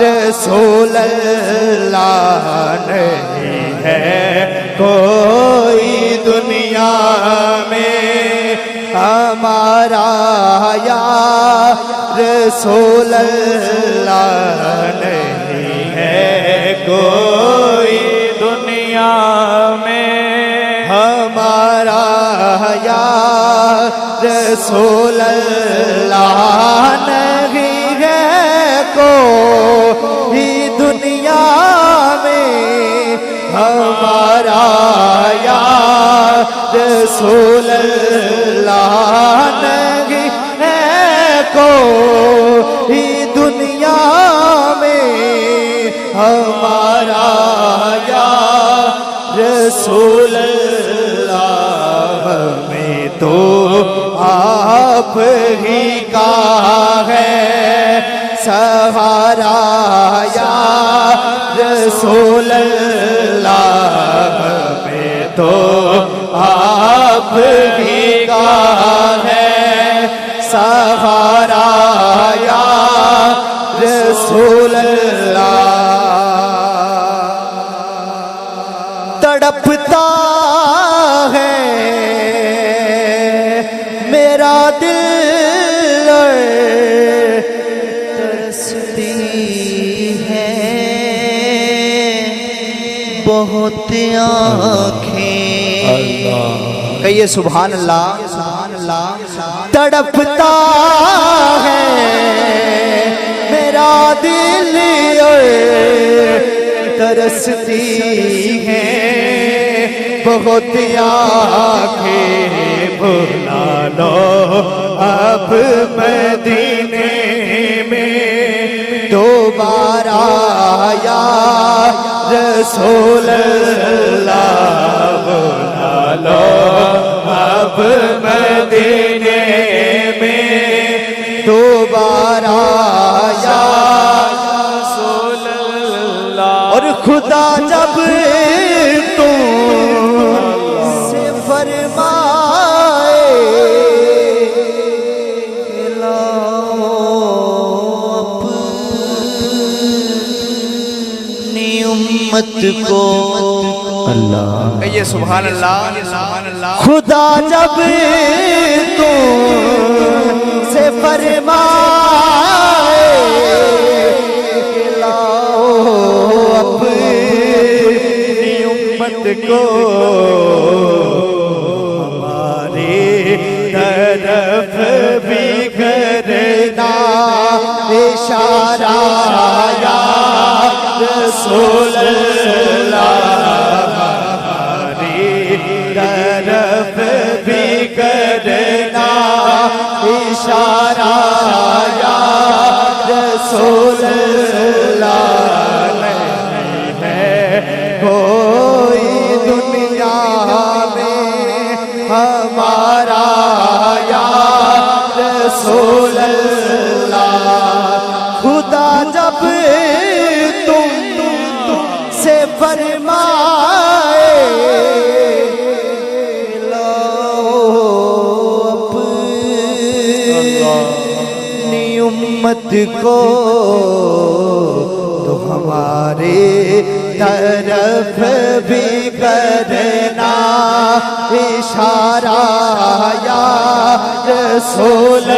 رسول اللہ نہیں ہے کوئی دنیا میں ہمارا یا رسول اللہ نہیں ہے کوئی دنیا میں ہمارا یا رسول اللہ نہیں ہے کوئی دنیا میں ہمارا یا رسول اللہ نہیں ہے کوئی دنیا میں ہمارا یا رسول اللہ ہمیں تو آپ ہی کا ہے سہارا یا رسول اللہ ہمیں تو آپ ہی کا ہے سہارا یا رسول اللہ تڑپتا ہے میرا دل ترستی ہے بہت آنکھیں کہیے سبحان اللہ تڑپتا ہے میرا دل ترستی ہے بہت آنکھیں بھلا لو اب مدینے میں دوبارہ یا رسول اللہ بھلا لو اب مدینے میں دوبارہ یا رسول اللہ اور خدا جب تم سے فرمائے لاؤ اپنی امت کو اللہ کہیے سبحان اللہ خدا جب تم سے فرمائے لاؤ اپنی امت کو ہماری طرف بھی کرنا اشارہ یا رسول اللہ ہماری طرف بھی کرنا اشارہ یا رسول اللہ نہیں ہے کوئی دنیا میں ہمارا یا رسول اللہ خدا جب تم سے فرمائے امت کو تو ہمارے طرف بھی کرنا اشارہ یا رسول